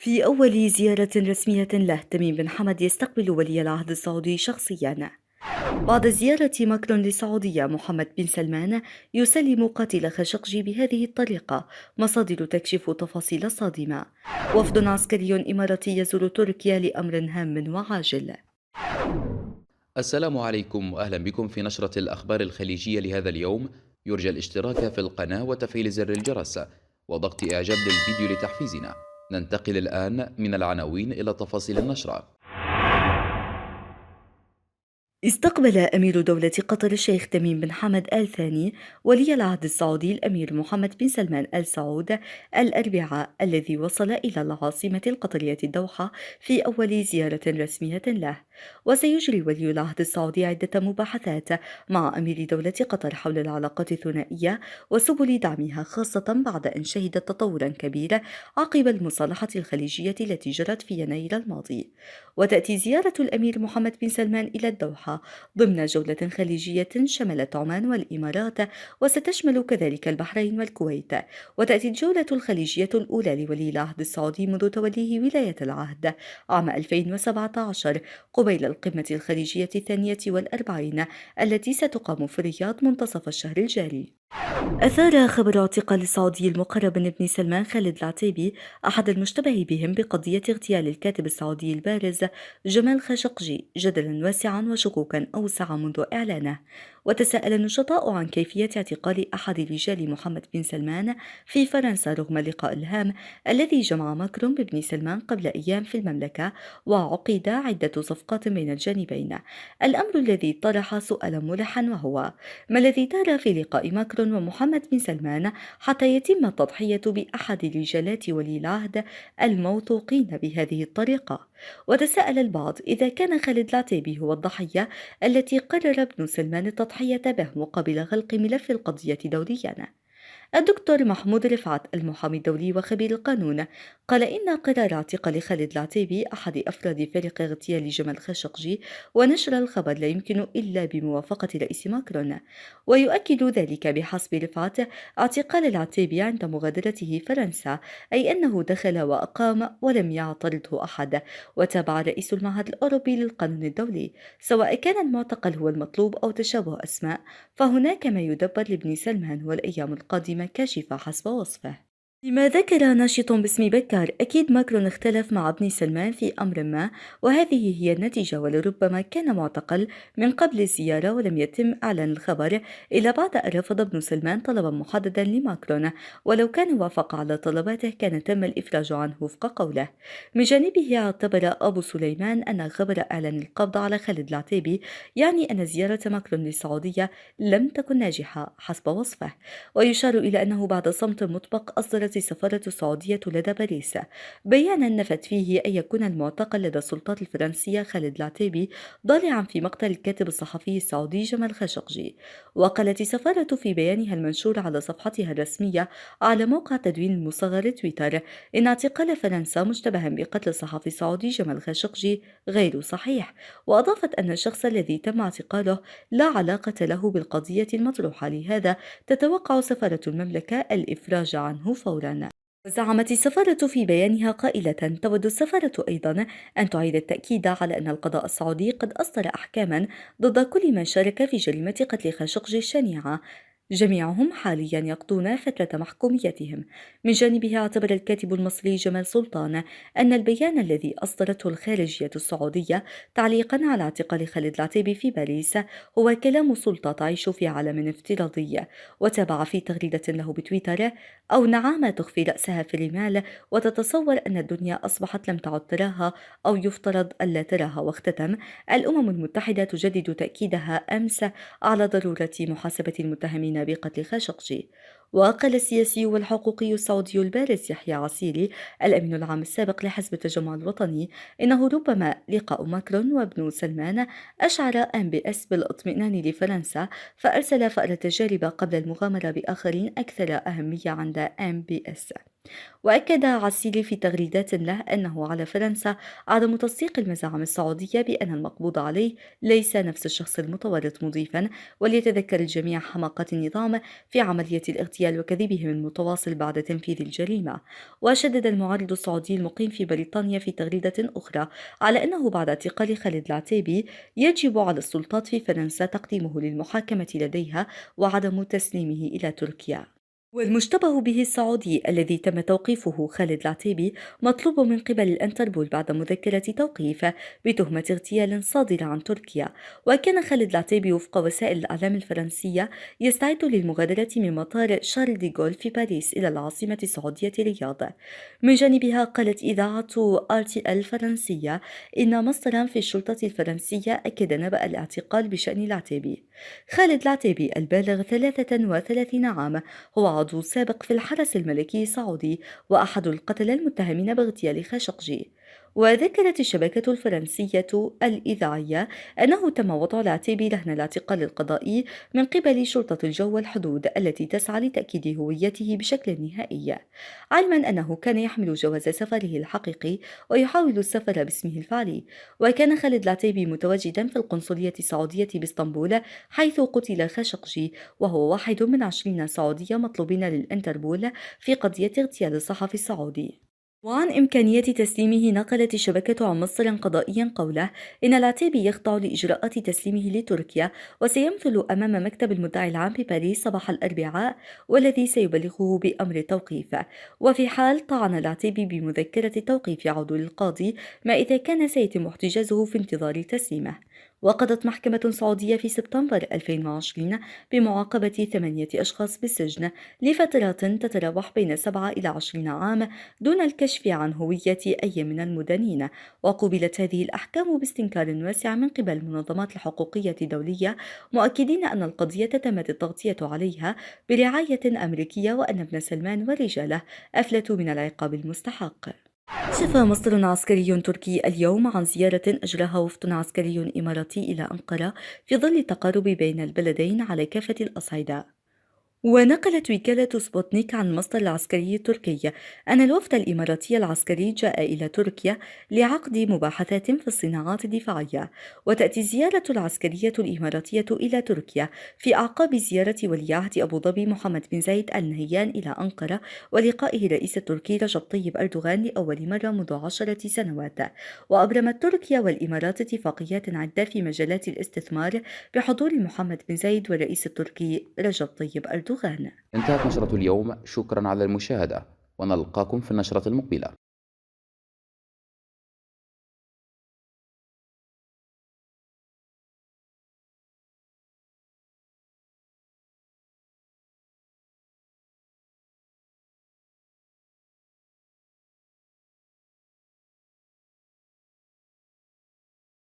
في أول زيارة رسمية له تميم بن حمد يستقبل ولي العهد السعودي شخصيا. بعد زيارة ماكرون للسعودية محمد بن سلمان يسلم قاتل خاشقجي بهذه الطريقة. مصادر تكشف تفاصيل صادمة. وفد عسكري إماراتي يزور تركيا لأمر هام وعاجل. السلام عليكم وأهلا بكم في نشرة الأخبار الخليجية لهذا اليوم. يرجى الاشتراك في القناة وتفعيل زر الجرس وضغط إعجاب للفيديو لتحفيزنا. ننتقل الآن من العناوين إلى تفاصيل النشرة. استقبل أمير دولة قطر الشيخ تميم بن حمد آل ثاني ولي العهد السعودي الأمير محمد بن سلمان آل سعود الأربعاء الذي وصل إلى العاصمة القطرية الدوحة في أول زيارة رسمية له. وسيجري ولي العهد السعودي عدة مباحثات مع أمير دولة قطر حول العلاقات الثنائية وسبل دعمها، خاصة بعد أن شهدت تطورا كبيرا عقب المصالحة الخليجية التي جرت في يناير الماضي. وتأتي زيارة الأمير محمد بن سلمان إلى الدوحة ضمن جولة خليجية شملت عمان والإمارات، وستشمل كذلك البحرين والكويت. وتأتي الجولة الخليجية الأولى لولي العهد السعودي منذ توليه ولاية العهد عام 2017 قبيل القمة الخليجية الثانية والأربعين التي ستقام في الرياض منتصف الشهر الجاري. أثار خبر اعتقال السعودي المقرب من ابن سلمان خالد العتيبي أحد المشتبه بهم بقضية اغتيال الكاتب السعودي البارز جمال خاشقجي جدلا واسعا وشكوكا أوسع منذ إعلانه. وتساءل النشطاء عن كيفية اعتقال أحد رجال محمد بن سلمان في فرنسا رغم اللقاء الهام الذي جمع ماكرون بابن سلمان قبل أيام في المملكة، وعقد عدة صفقات بين الجانبين. الأمر الذي طرح سؤالا ملحا، وهو: ما الذي دار في لقاء ماكرون ومحمد بن سلمان حتى يتم التضحية بأحد رجالات ولي العهد الموثوقين بهذه الطريقة؟ وتساءل البعض إذا كان خالد العتيبي هو الضحية التي قرر ابن سلمان التضحية به مقابل غلق ملف القضية دوليا. الدكتور محمود رفعت المحامي الدولي وخبير القانون قال إن قرار اعتقال خالد العتيبي أحد أفراد فريق اغتيال جمال خاشقجي ونشر الخبر لا يمكن إلا بموافقة رئيس ماكرون. ويؤكد ذلك بحسب رفعت اعتقال العتيبي عند مغادرته فرنسا، أي أنه دخل وأقام ولم يعترضه أحد. وتابع رئيس المعهد الأوروبي للقانون الدولي: سواء كان المعتقل هو المطلوب أو تشابه أسماء، فهناك ما يدبر لابن سلمان والأيام القادمة كاشفة حسب وصفه. فيما ذكر ناشط باسم بكار: أكيد ماكرون اختلف مع ابن سلمان في أمر ما، وهذه هي النتيجة، ولربما كان معتقل من قبل الزيارة ولم يتم إعلان الخبر إلا بعد أن رفض ابن سلمان طلبا محددا لماكرون. ولو كان وافق على طلباته كان تم الإفراج عنه وفق قوله. من جانبه اعتبر أبو سليمان أن خبر إعلان القبض على خالد العتيبي يعني أن زيارة ماكرون للسعودية لم تكن ناجحة حسب وصفه. ويشار إلى أنه بعد صمت مسبق أصدرت السفارة السعودية لدى باريس بيانا نفت فيه أن يكون المعتقل لدى السلطات الفرنسية خالد العتيبي ضالعا في مقتل الكاتب الصحفي السعودي جمال خاشقجي. وقالت السفارة في بيانها المنشور على صفحتها الرسمية على موقع تدوين المصغر تويتر إن اعتقال فرنسا مشتبها بقتل الصحفي السعودي جمال خاشقجي غير صحيح. وأضافت أن الشخص الذي تم اعتقاله لا علاقة له بالقضية المطروحة، لهذا تتوقع سفارة المملكة الإفراج عنه فورا. وزعمت السفارة في بيانها قائلة: تود السفارة أيضا أن تعيد التأكيد على أن القضاء السعودي قد أصدر أحكاما ضد كل من شارك في جريمة قتل خاشقجي الشنيعة، جميعهم حاليا يقضون فترة محكوميتهم. من جانبه اعتبر الكاتب المصري جمال سلطان أن البيان الذي أصدرته الخارجية السعودية تعليقا على اعتقال خالد العتيبي في باريس هو كلام سلطة تعيش في عالم افتراضي. وتابع في تغريدة له بتويتر: أو نعامة تخفي رأسها في الرمال وتتصور أن الدنيا أصبحت لم تعد تراها أو يفترض ألا تراها. واختتم: الأمم المتحدة تجدد تأكيدها أمس على ضرورة محاسبة المتهمين بقتل خاشقجي. وقال السياسي والحقوقي السعودي البارز يحيى عسيري الأمين العام السابق لحزب التجمع الوطني إنه ربما لقاء ماكرون وابن سلمان أشعر MBS بالاطمئنان لفرنسا، فأرسل فأر التجارب قبل المغامرة بآخرين أكثر أهمية عند MBS. وأكد عسيلي في تغريدات له أنه على فرنسا عدم تصديق المزاعم السعودية بأن المقبوض عليه ليس نفس الشخص المتورط، مضيفا: وليتذكر الجميع حماقة النظام في عملية الاغتيال وكذبهم المتواصل بعد تنفيذ الجريمة. وشدد المعارض السعودي المقيم في بريطانيا في تغريدة أخرى على أنه بعد اعتقال خالد العتيبي يجب على السلطات في فرنسا تقديمه للمحاكمة لديها وعدم تسليمه إلى تركيا. والمشتبه به السعودي الذي تم توقيفه خالد العتيبي مطلوب من قبل الانتربول بعد مذكرة توقيف بتهمة اغتيال صادرة عن تركيا. وكان خالد العتيبي وفق وسائل الإعلام الفرنسية يستعد للمغادرة من مطار شارل دي غول في باريس إلى العاصمة السعودية رياض. من جانبها قالت إذاعة RTL الفرنسية إن مصدرا في الشرطة الفرنسية أكد نبأ الاعتقال بشأن العتيبي. خالد العتيبي البالغ 33 عام هو عضو سابق في الحرس الملكي السعودي وأحد القتلة المتهمين باغتيال خاشقجي. وذكرت الشبكة الفرنسية الإذاعية أنه تم وضع العتيبي رهن الاعتقال القضائي من قبل شرطة الجو والحدود التي تسعى لتأكيد هويته بشكل نهائي، علما أنه كان يحمل جواز سفره الحقيقي ويحاول السفر باسمه الفعلي. وكان خالد العتيبي متواجدا في القنصلية السعودية باسطنبول حيث قتل خاشقجي، وهو واحد من 20 سعودية مطلوبين للإنتربول في قضية اغتيال الصحفي السعودي. وعن إمكانية تسليمه نقلت الشبكة عن مصدر قضائي قوله إن العتيبي يخضع لإجراءات تسليمه لتركيا وسيمثل أمام مكتب المدعي العام بباريس صباح الأربعاء، والذي سيبلغه بأمر التوقيف. وفي حال طعن العتيبي بمذكرة التوقيف يعود للقاضي ما إذا كان سيتم احتجازه في انتظار تسليمه. وقضت محكمة سعودية في سبتمبر 2020 بمعاقبة 8 أشخاص بالسجن لفترات تتراوح بين 7 إلى 20 عام دون الكشف عن هوية أي من المدانين. وقُبلت هذه الأحكام باستنكار واسع من قبل المنظمات الحقوقية الدولية، مؤكدين أن القضية تمت التغطية عليها برعاية أمريكية وأن ابن سلمان ورجاله أفلتوا من العقاب المستحق. كشف مصدر عسكري تركي اليوم عن زيارة أجراها وفد عسكري إماراتي إلى أنقرة في ظل التقارب بين البلدين على كافة الأصعدة. ونقلت وكالة سبوتنيك عن المصدر العسكري التركي أن الوفد الإماراتي العسكري جاء إلى تركيا لعقد مباحثات في الصناعات الدفاعية. وتأتي الزيارة العسكرية الإماراتية إلى تركيا في أعقاب زيارة ولي عهد أبو ظبي محمد بن زايد آل نهيان إلى أنقرة ولقائه الرئيس التركي رجب طيب أردوغان لأول مرة منذ 10 سنوات. وأبرمت تركيا والإمارات اتفاقيات عدة في مجالات الاستثمار بحضور محمد بن زايد والرئيس التركي رجب طيب أردوغان. انتهت نشرة اليوم، شكرا على المشاهدة ونلقاكم في النشرة المقبلة.